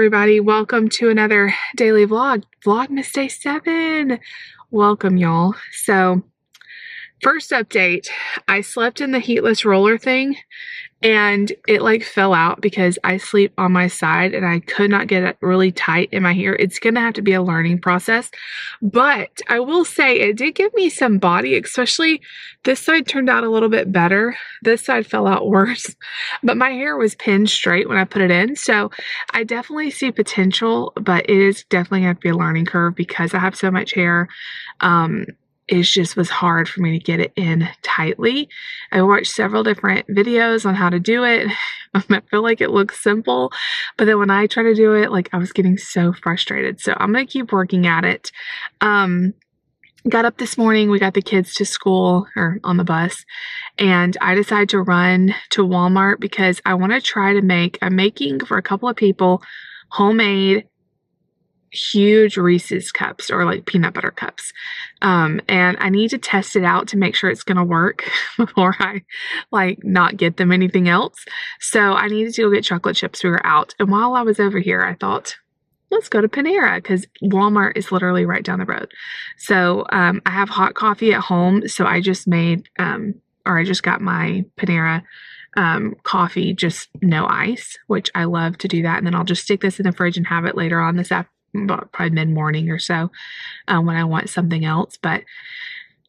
everybody. Welcome to another daily vlog. Vlogmas Day 7. Welcome, y'all. So, first update. I slept in the heatless roller thing and it like fell out because I sleep on my side and I could not get it really tight in my hair. It's going to have to be a learning process, but I will say it did give me some body, especially this side turned out a little bit better. This side fell out worse, but my hair was pinned straight when I put it in. So I definitely see potential, but it is definitely going to be a learning curve because I have so much hair. It just was hard for me to get it in tightly. I watched several different videos on how to do it. I feel like it looks simple, but then when I try to do it, like I was getting so frustrated. So I'm going to keep working at it. Got up this morning, we got the kids to school or on the bus, and I decided to run to Walmart because I want to try to I'm making for a couple of people homemade huge Reese's cups or like peanut butter cups. And I need to test it out to make sure it's going to work before I like not get them anything else. So I needed to go get chocolate chips. We were out. And while I was over here, I thought, let's go to Panera because Walmart is literally right down the road. So I have hot coffee at home. So I just made, I just got my Panera coffee, just no ice, which I love to do that. And then I'll just stick this in the fridge and have it later on this afternoon. Probably mid-morning or so when I want something else. But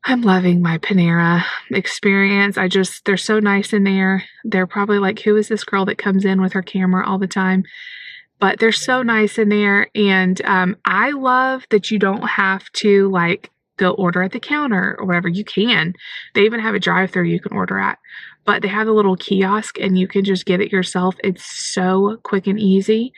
I'm loving my Panera experience. They're so nice in there. They're probably like, who is this girl that comes in with her camera all the time? But they're so nice in there. And I love that you don't have to like go order at the counter or whatever. You can. They even have a drive-thru you can order at. But they have a little kiosk and you can just get it yourself. It's so quick and easy.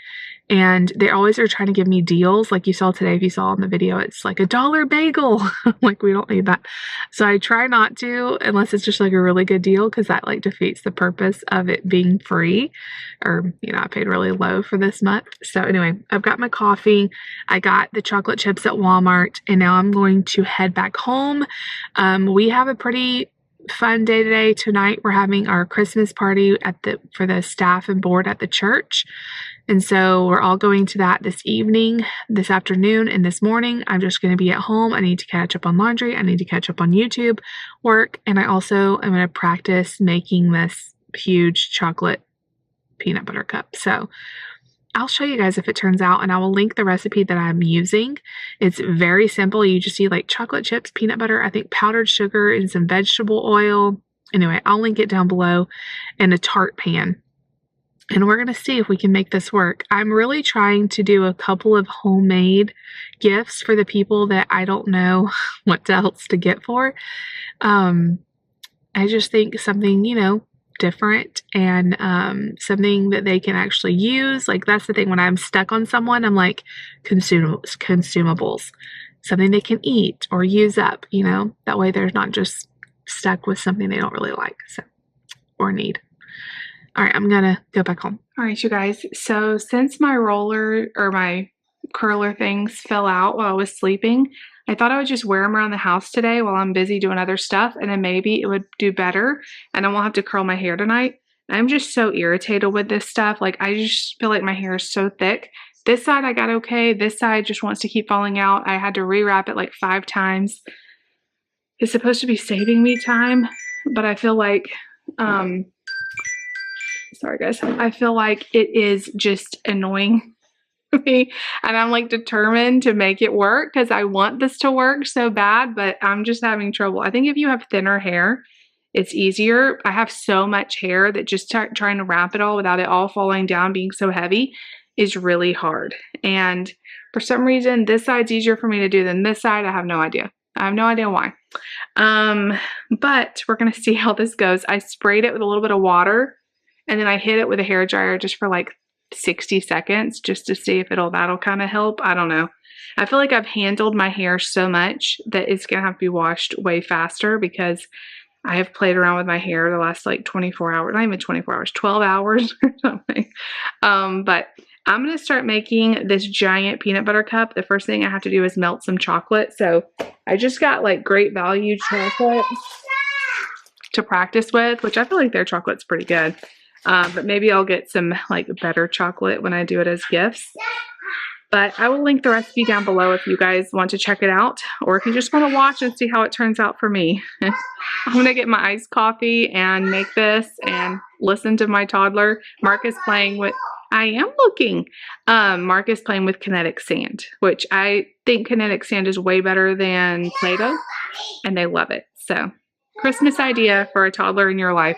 And they always are trying to give me deals. Like you saw today, if you saw in the video, it's like $1 bagel. Like we don't need that. So I try not to unless it's just like a really good deal because that like defeats the purpose of it being free. Or, I paid really low for this month. So anyway, I've got my coffee. I got the chocolate chips at Walmart. And now I'm going to head back home. We have a pretty fun day today. Tonight we're having our Christmas party for the staff and board at the church. And so we're all going to that this evening, this afternoon, and this morning. I'm just going to be at home. I need to catch up on laundry. I need to catch up on YouTube work. And I also am going to practice making this huge chocolate peanut butter cup. So I'll show you guys if it turns out, and I will link the recipe that I'm using. It's very simple. You just need like chocolate chips, peanut butter, I think powdered sugar, and some vegetable oil. Anyway, I'll link it down below, and a tart pan. And we're going to see if we can make this work. I'm really trying to do a couple of homemade gifts for the people that I don't know what else to get for. I just think something, different and something that they can actually use. Like that's the thing when I'm stuck on someone, I'm like consumables, something they can eat or use up, that way they're not just stuck with something they don't really like or need. All right, I'm gonna go back home. All right, you guys. So since my roller or my curler things fell out while I was sleeping, I thought I would just wear them around the house today while I'm busy doing other stuff, and then maybe it would do better, and I won't have to curl my hair tonight. I'm just so irritated with this stuff. Like, I just feel like my hair is so thick. This side I got okay. This side just wants to keep falling out. I had to rewrap it like 5 times. It's supposed to be saving me time, but I feel like, sorry guys, I feel like it is just annoying me, and I'm like determined to make it work because I want this to work so bad, but I'm just having trouble. I think if you have thinner hair, it's easier. I have so much hair that just trying to wrap it all without it all falling down, being so heavy, is really hard. And for some reason, this side's easier for me to do than this side. I have no idea. I have no idea why. But we're going to see how this goes. I sprayed it with a little bit of water, and then I hit it with a hair dryer just for like 60 seconds just to see if that'll kind of help. I don't know. I feel like I've handled my hair so much that it's going to have to be washed way faster because I have played around with my hair the last like 24 hours, not even 24 hours, 12 hours or something. But I'm going to start making this giant peanut butter cup. The first thing I have to do is melt some chocolate. So I just got like Great Value chocolate to practice with, which I feel like their chocolate's pretty good. But maybe I'll get some like better chocolate when I do it as gifts. But I will link the recipe down below if you guys want to check it out, or if you just want to watch and see how it turns out for me. I'm going to get my iced coffee and make this and listen to my toddler. Mark is playing with, I am looking. Mark is playing with kinetic sand, which I think kinetic sand is way better than Play-Doh, and they love it. So, Christmas idea for a toddler in your life,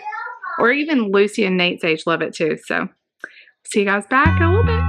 or even Lucy and Nate's age love it too. So, see you guys back in a little bit.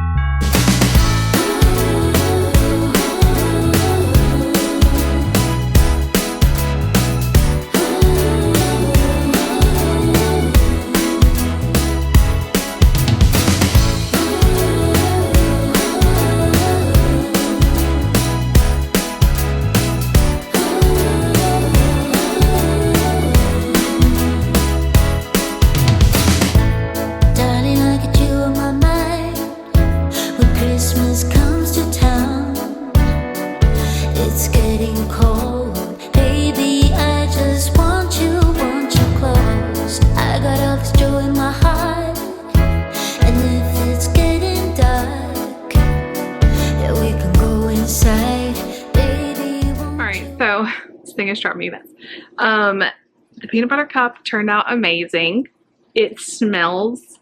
Thing is driving me nuts. The peanut butter cup turned out amazing. It smells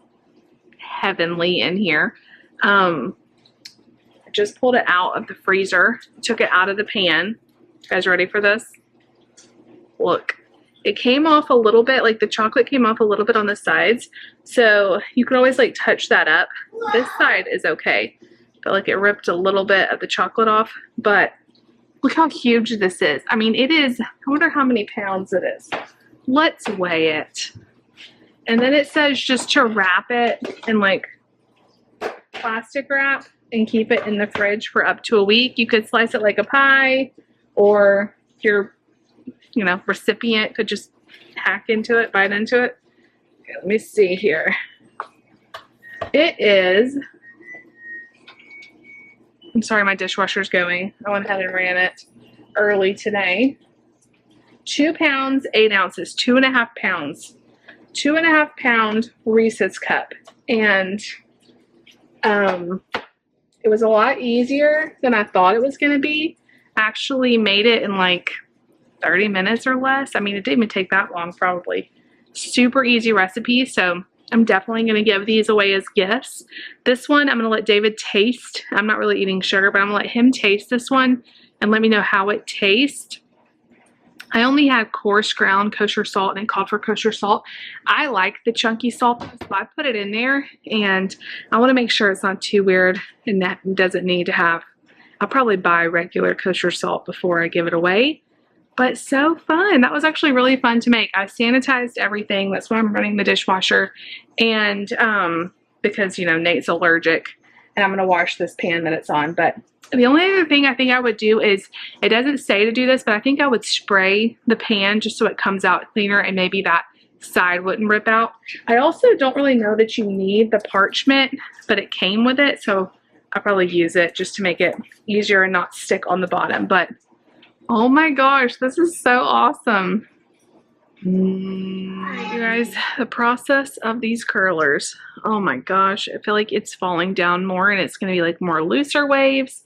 heavenly in here. I just pulled it out of the freezer, took it out of the pan. You guys ready for this? Look, it came off a little bit, like the chocolate came off a little bit on the sides, so you can always like touch that up. This side is okay, but like it ripped a little bit of the chocolate off, but look how huge this is. I mean, it is, I wonder how many pounds it is. Let's weigh it. And then it says just to wrap it in like plastic wrap and keep it in the fridge for up to a week. You could slice it like a pie, or your, you know, recipient could just hack into it, bite into it. Okay, let me see here. It is, I'm sorry, my dishwasher's going. I went ahead and ran it early today. 2 pounds, 8 ounces, 2.5 pounds. 2.5 pound Reese's cup. And it was a lot easier than I thought it was going to be. Actually made it in like 30 minutes or less. I mean, it didn't even take that long, probably. Super easy recipe, so I'm definitely going to give these away as gifts. This one, I'm going to let David taste. I'm not really eating sugar, but I'm going to let him taste this one and let me know how it tastes. I only had coarse ground kosher salt, and it called for kosher salt. I like the chunky salt, so I put it in there, and I want to make sure it's not too weird and that doesn't need to have. I'll probably buy regular kosher salt before I give it away. But so fun. That was actually really fun to make. I sanitized everything. That's why I'm running the dishwasher. And because, you know, Nate's allergic, and I'm going to wash this pan that it's on. But the only other thing I think I would do is, it doesn't say to do this, but I think I would spray the pan just so it comes out cleaner and maybe that side wouldn't rip out. I also don't really know that you need the parchment, but it came with it. So I'll probably use it just to make it easier and not stick on the bottom. But oh my gosh, this is so awesome. You guys, the process of these curlers, oh my gosh, I feel like it's falling down more and it's going to be like more looser waves.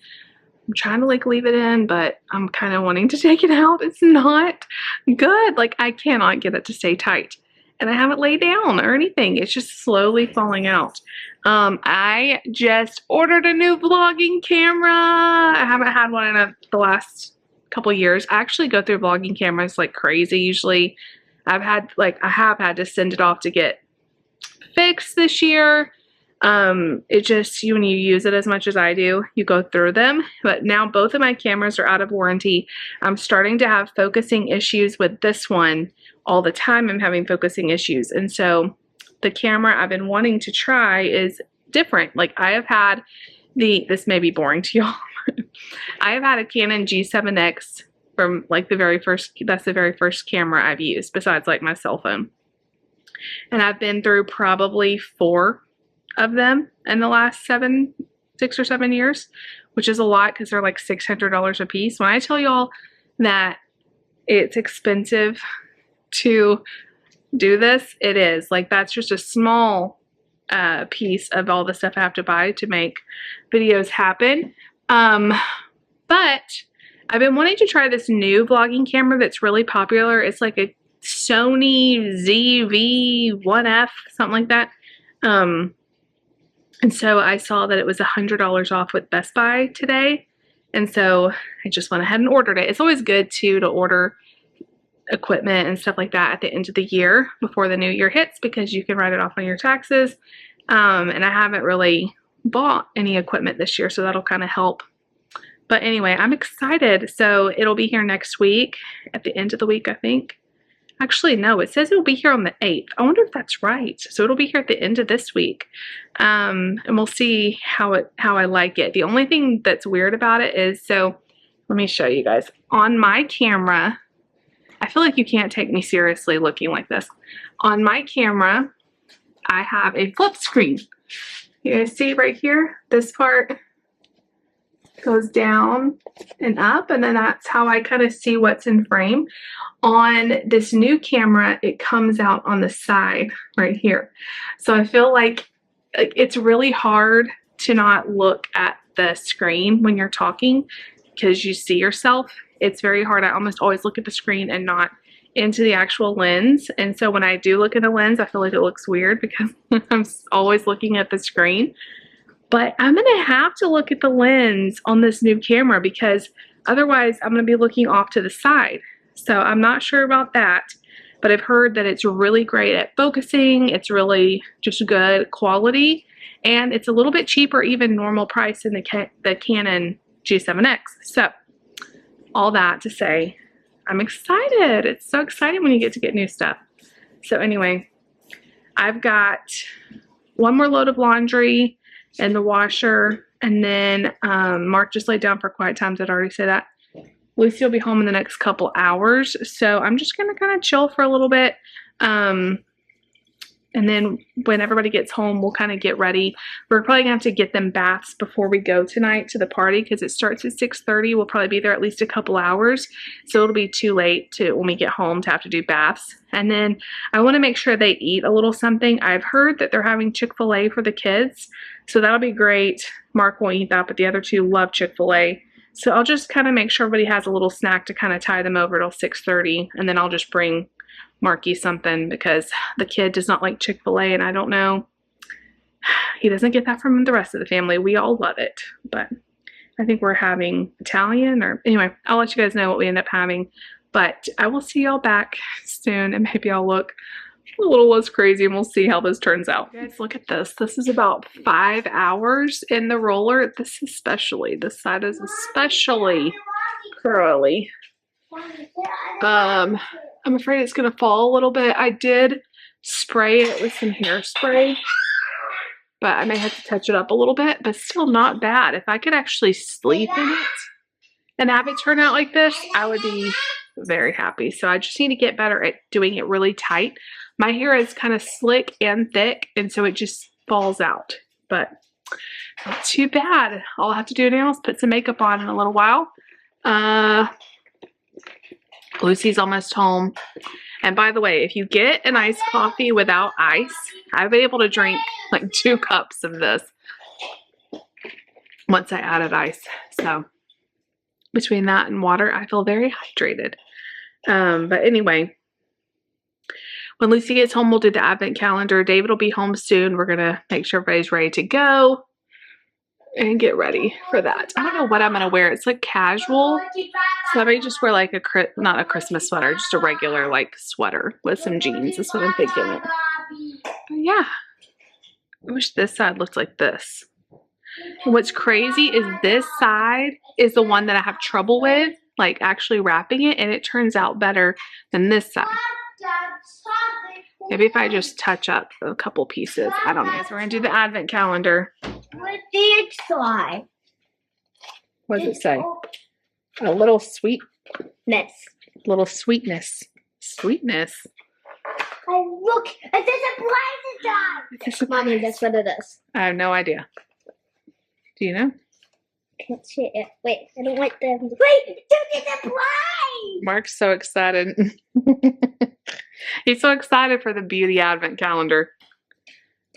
I'm trying to like leave it in, but I'm kind of wanting to take it out. It's not good. Like I cannot get it to stay tight. And I haven't laid down or anything. It's just slowly falling out. I just ordered a new vlogging camera. I haven't had one in the last couple years. I actually go through vlogging cameras like crazy. Usually I have had to send it off to get fixed this year. It just, when you use it as much as I do, you go through them. But now both of my cameras are out of warranty. I'm starting to have focusing issues with this one all the time. I'm having focusing issues. And so the camera I've been wanting to try is different. Like I have had this may be boring to y'all. I have had a Canon G7X from like that's the very first camera I've used besides like my cell phone. And I've been through probably 4 of them in the last 6 or 7 years, which is a lot because they're like $600 a piece. When I tell y'all that it's expensive to do this, it is. Like that's just a small piece of all the stuff I have to buy to make videos happen. But I've been wanting to try this new vlogging camera that's really popular. It's like a Sony ZV-1F, something like that. And so I saw that it was $100 off with Best Buy today. And so I just went ahead and ordered it. It's always good to order equipment and stuff like that at the end of the year before the new year hits, because you can write it off on your taxes. And I haven't really bought any equipment this year, so that'll kind of help. But anyway, I'm excited. So it'll be here next week, at the end of the week, I think. Actually, no, it says it'll be here on the 8th. I wonder if that's right. So it'll be here at the end of this week. And we'll see how I like it. The only thing that's weird about it is, so let me show you guys. On my camera, I feel like you can't take me seriously looking like this. On my camera, I have a flip screen. You guys see right here? This part goes down and up, and then that's how I kind of see what's in frame. On this new camera, it comes out on the side right here. So I feel like it's really hard to not look at the screen when you're talking because you see yourself. It's very hard. I almost always look at the screen and not into the actual lens. And so when I do look at the lens, I feel like it looks weird because I'm always looking at the screen. But I'm going to have to look at the lens on this new camera because otherwise I'm going to be looking off to the side. So I'm not sure about that, but I've heard that it's really great at focusing. It's really just good quality, and it's a little bit cheaper, even normal price, than the Canon G7X. So all that to say, I'm excited. It's so exciting when you get to get new stuff. So anyway, I've got one more load of laundry in the washer, and then Mark just laid down for quiet time. Did I already say that? Lucy will be home in the next couple hours, so I'm just gonna kind of chill for a little bit, and then when everybody gets home, we'll kind of get ready. We're probably gonna have to get them baths before we go tonight to the party because it starts at 6:30. We'll probably be there at least a couple hours, so it'll be too late when we get home to have to do baths. And then I want to make sure they eat a little something. I've heard that they're having Chick-fil-A for the kids, so that'll be great. Mark won't eat that, but the other two love Chick-fil-A. So I'll just kind of make sure everybody has a little snack to kind of tie them over till 6:30, and then I'll just bring Marky something because the kid does not like Chick-fil-A, and I don't know. He doesn't get that from the rest of the family. We all love it, but I think we're having Italian, or anyway, I'll let you guys know what we end up having. But I will see y'all back soon, and maybe I'll look a little less crazy, and we'll see how this turns out. Guys, look at this. This is about 5 hours in the roller. This side is especially curly. I'm afraid it's gonna fall a little bit. I did spray it with some hairspray, but I may have to touch it up a little bit, but still not bad. If I could actually sleep in it and have it turn out like this, I would be very happy. So I just need to get better at doing it really tight. My hair is kind of slick and thick, and so it just falls out, but not too bad. All I have to do now is put some makeup on in a little while. Lucy's almost home. And by the way, if you get an iced coffee without ice, I've been able to drink like 2 cups of this once I added ice. So between that and water, I feel very hydrated. But anyway, when Lucy gets home, we'll do the advent calendar. David will be home soon. We're going to make sure everybody's ready to go and get ready for that. I don't know what I'm going to wear. It's like casual. So I may just wear like not a Christmas sweater, just a regular like sweater with some jeans. That's what I'm thinking. But yeah. I wish this side looked like this. And what's crazy is this side is the one that I have trouble with, like actually wrapping it, and it turns out better than this side. Maybe if I just touch up a couple pieces. I don't know. So we're going to do the advent calendar. What did it say? What does it say? A little sweetness. Little sweetness. Sweetness. Look, it says surprise inside. Mommy, that's what it is. I have no idea. Do you know? Can't see it. Wait, I don't want them. Wait, it's a surprise! Mark's so excited. He's so excited for the beauty advent calendar.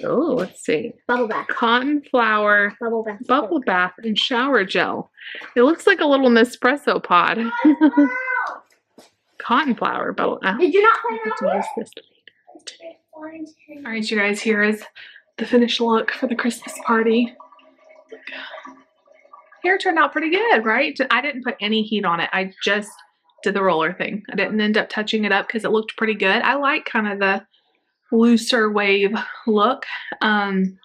Oh, let's see. Bubble bath. Cotton flower, Bubble bath. bubble bath, and shower gel. It looks like a little Nespresso pod. Cotton flower bubble. Oh, Did you not find out? use this later. All right, you guys, here is the finished look for the Christmas party. Hair turned out pretty good, right? I didn't put any heat on it. I just did the roller thing. I didn't end up touching it up because it looked pretty good. I like kind of the looser wave look. I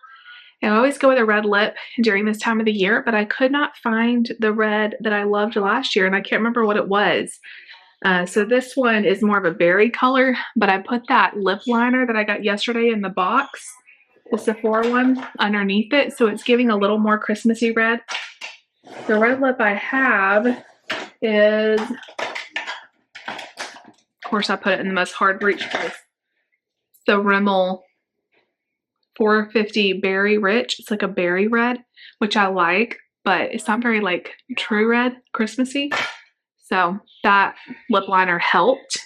always go with a red lip during this time of the year, but I could not find the red that I loved last year, and I can't remember what it was. So this one is more of a berry color, but I put that lip liner that I got yesterday in the box, the Sephora one, underneath it, so it's giving a little more Christmassy red. The red lip I have is, of course I put it in the most hard reach place, the Rimmel 450 Berry Rich. It's like a berry red, which I like, but it's not very like true red, Christmassy. So that lip liner helped.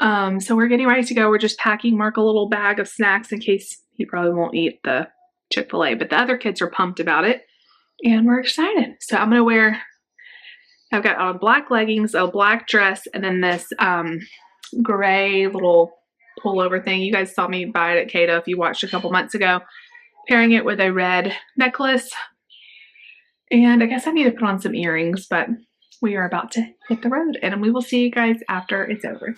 So we're getting ready to go. We're just packing Mark a little bag of snacks in case he probably won't eat the Chick-fil-A, but the other kids are pumped about it and we're excited. So I'm going to wear, I've got black leggings, a black dress, and then this gray little pullover thing. You guys saw me buy it at Cato if you watched a couple months ago. Pairing it with a red necklace. And I guess I need to put on some earrings, but we are about to hit the road and we will see you guys after it's over.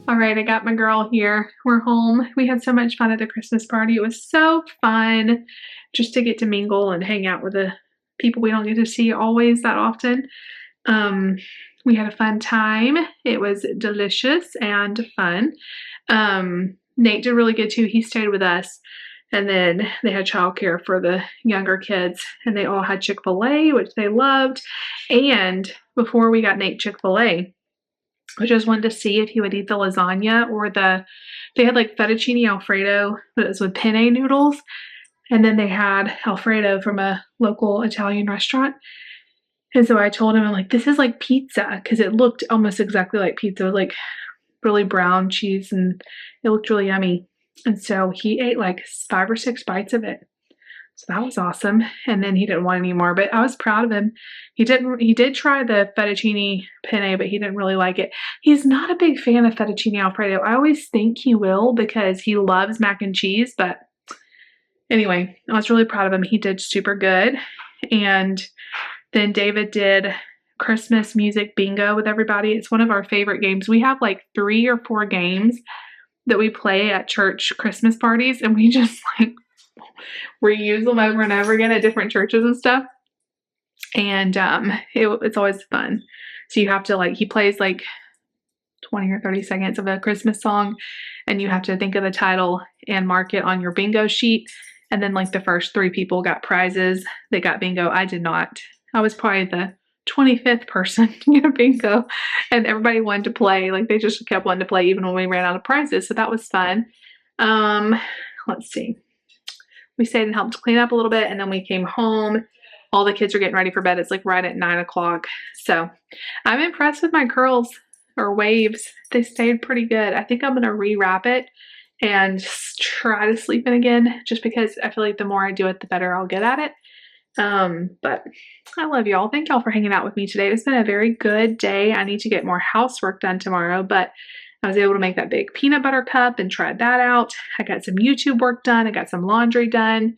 All right, I got my girl here. We're home. We had so much fun at the Christmas party. It was so fun just to get to mingle and hang out with the people we don't get to see always that often. We had a fun time. It was delicious and fun. Nate did really good too. He stayed with us. And then they had childcare for the younger kids, and they all had Chick-fil-A, which they loved. And before we got Nate Chick-fil-A, I just wanted to see if he would eat the lasagna or they had like fettuccine Alfredo, but it was with penne noodles. And then they had Alfredo from a local Italian restaurant. And so I told him, I'm like, this is like pizza, because it looked almost exactly like pizza. It was like really brown cheese and it looked really yummy. And so he ate like 5 or 6 bites of it. So that was awesome. And then he didn't want any more, but I was proud of him. He did try the fettuccine penne, but he didn't really like it. He's not a big fan of fettuccine Alfredo. I always think he will because he loves mac and cheese, but anyway, I was really proud of him. He did super good. And then David did Christmas music bingo with everybody. It's one of our favorite games. We have like 3 or 4 games that we play at church Christmas parties, and we just like reuse them over and over again at different churches and stuff. And it's always fun. So you have to he plays like 20 or 30 seconds of a Christmas song, and you have to think of the title and mark it on your bingo sheet. And then like the first 3 people got prizes. They got bingo. I did not. I was probably the 25th person to get a bingo, and everybody wanted to play. Like they just kept wanting to play even when we ran out of prizes. So that was fun. Let's see. We stayed and helped clean up a little bit, and then we came home. All the kids are getting ready for bed. It's like right at 9 o'clock. So I'm impressed with my curls or waves. They stayed pretty good. I think I'm going to rewrap it and try to sleep in again, just because I feel like the more I do it, the better I'll get at it. But I love y'all. Thank y'all for hanging out with me today. It's been a very good day. I need to get more housework done tomorrow, but I was able to make that big peanut butter cup and tried that out. I got some YouTube work done. I got some laundry done.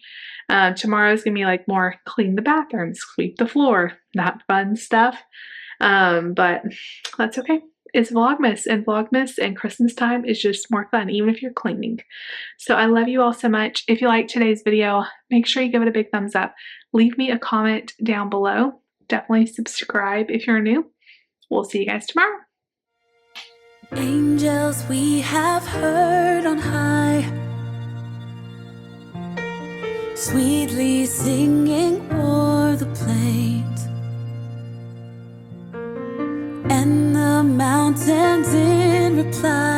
Tomorrow's gonna be like more clean the bathroom, sweep the floor, that fun stuff. But that's okay. It's Vlogmas, and Christmas time is just more fun, even if you're cleaning. So I love you all so much. If you liked today's video, make sure you give it a big thumbs up. Leave me a comment down below. Definitely subscribe if you're new. We'll see you guys tomorrow. Angels we have heard on high, sweetly singing o'er the plains, and the mountains in reply.